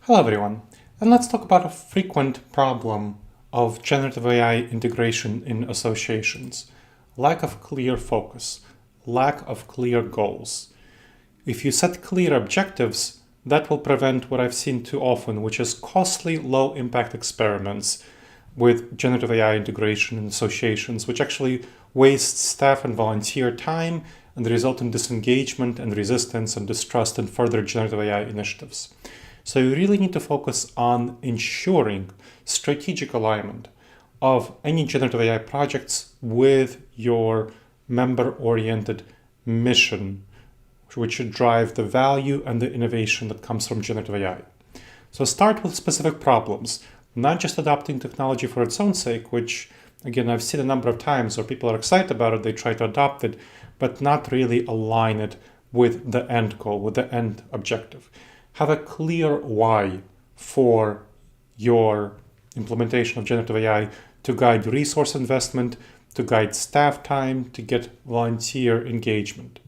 Hello everyone, and let's talk about a frequent problem of generative AI integration in associations. Lack of clear focus, lack of clear goals. If you set clear objectives, that will prevent what I've seen too often, which is costly, low-impact experiments with generative AI integration in associations, which actually wastes staff and volunteer time and result in disengagement and resistance and distrust in further generative AI initiatives. So you really need to focus on ensuring strategic alignment of any generative AI projects with your member-oriented mission, which should drive the value and the innovation that comes from generative AI. So start with specific problems, not just adopting technology for its own sake, which again, I've seen a number of times where people are excited about it, they try to adopt it, but not really align it with the end goal, with the end objective. Have a clear why for your implementation of generative AI to guide resource investment, to guide staff time, to get volunteer engagement.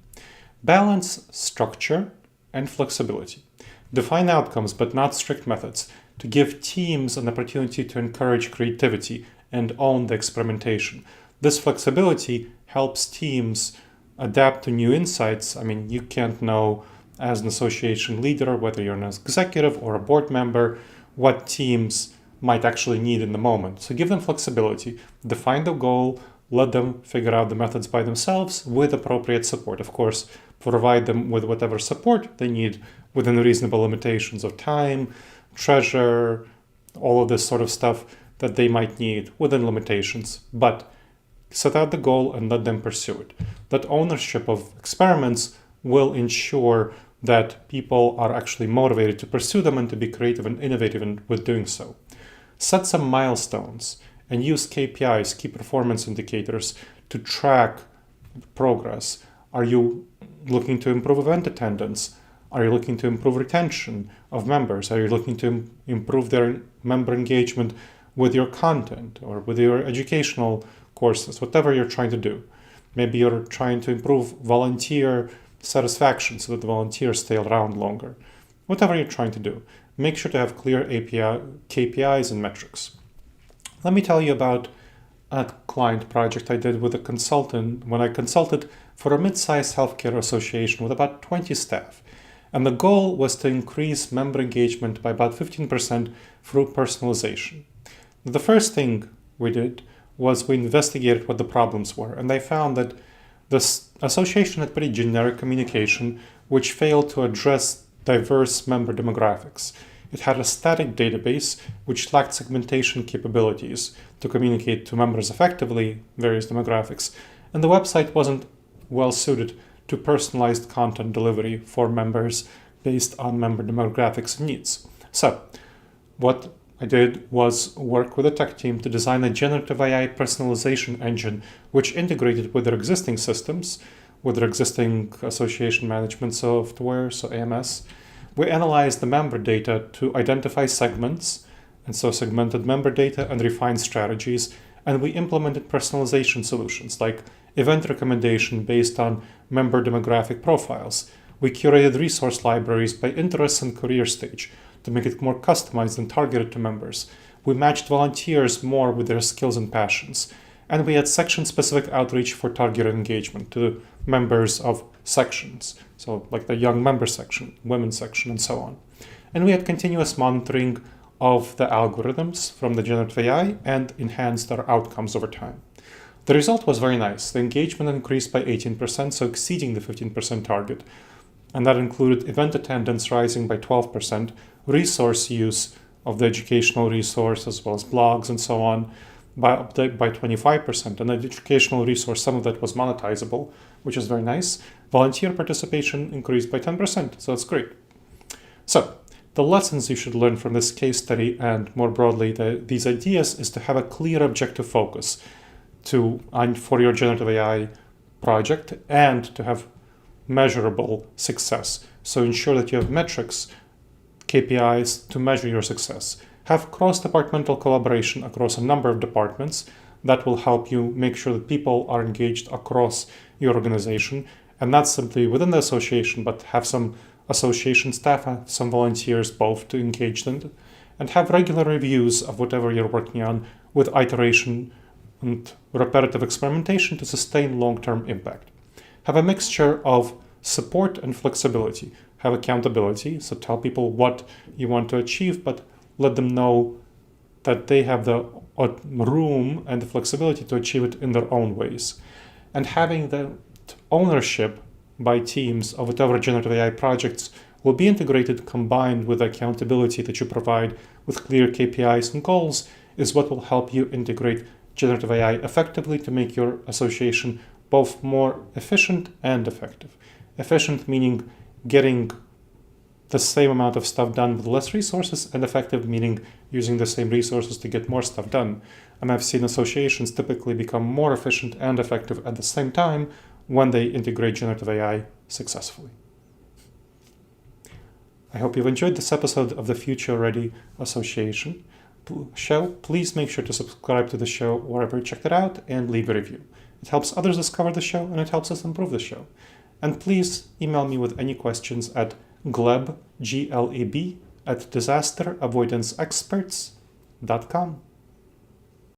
Balance structure and flexibility. Define outcomes, but not strict methods, to give teams an opportunity to encourage creativity and own the experimentation. This flexibility helps teams adapt to new insights. I mean, you can't know as an association leader, whether you're an executive or a board member, what teams might actually need in the moment. So give them flexibility, define the goal, let them figure out the methods by themselves with appropriate support. Of course, provide them with whatever support they need within reasonable limitations of time, treasure, all of this sort of stuff that they might need within limitations. But set out the goal and let them pursue it. That ownership of experiments will ensure that people are actually motivated to pursue them and to be creative and innovative with doing so. Set some milestones and use KPIs, key performance indicators, to track progress. Are you looking to improve event attendance? Are you looking to improve retention of members? Are you looking to improve their member engagement with your content or with your educational courses, whatever you're trying to do? Maybe you're trying to improve volunteer satisfaction so that the volunteers stay around longer. Whatever you're trying to do, make sure to have clear KPIs and metrics. Let me tell you about a client project I did with a consultant when I consulted for a mid-sized healthcare association with about 20 staff. And the goal was to increase member engagement by about 15% through personalization. The first thing we did was we investigated what the problems were, and they found that this association had pretty generic communication, which failed to address diverse member demographics. It had a static database, which lacked segmentation capabilities to communicate to members effectively, various demographics, and the website wasn't well suited to personalized content delivery for members based on member demographics and needs. So, what I did was work with a tech team to design a generative AI personalization engine which integrated with their existing systems, with their existing association management software, so AMS. We analyzed the member data to identify segments, and so segmented member data and refined strategies, and we implemented personalization solutions like event recommendation based on member demographic profiles. We curated resource libraries by interests and career stage to make it more customized and targeted to members. We matched volunteers more with their skills and passions. And we had section-specific outreach for targeted engagement to members of sections. So like the young member section, women's section, and so on. And we had continuous monitoring of the algorithms from the generative AI and enhanced our outcomes over time. The result was very nice. The engagement increased by 18%, so exceeding the 15% target. And that included event attendance rising by 12%, resource use of the educational resource as well as blogs and so on by 25%. And the educational resource, some of that was monetizable, which is very nice. Volunteer participation increased by 10%, so that's great. So the lessons you should learn from this case study and more broadly these ideas is to have a clear objective focus for your generative AI project and to have measurable success. So ensure that you have metrics, KPIs to measure your success. Have cross-departmental collaboration across a number of departments. That will help you make sure that people are engaged across your organization and not simply within the association, but have some association staff have some volunteers both to engage in, and have regular reviews of whatever you're working on with iteration and repetitive experimentation to sustain long-term impact. Have a mixture of support and flexibility. Have accountability, so tell people what you want to achieve, but let them know that they have the room and the flexibility to achieve it in their own ways. And having the ownership by teams of whatever generative AI projects will be integrated, combined with the accountability that you provide with clear KPIs and goals, is what will help you integrate generative AI effectively to make your association both more efficient and effective. Efficient meaning getting the same amount of stuff done with less resources, and effective meaning using the same resources to get more stuff done. And I've seen associations typically become more efficient and effective at the same time when they integrate generative AI successfully. I hope you've enjoyed this episode of the Future Ready Association show. Please make sure to subscribe to the show wherever you checked it out and leave a review. It helps others discover the show and it helps us improve the show. And please email me with any questions at Gleb, Gleb, @disasteravoidanceexperts.com.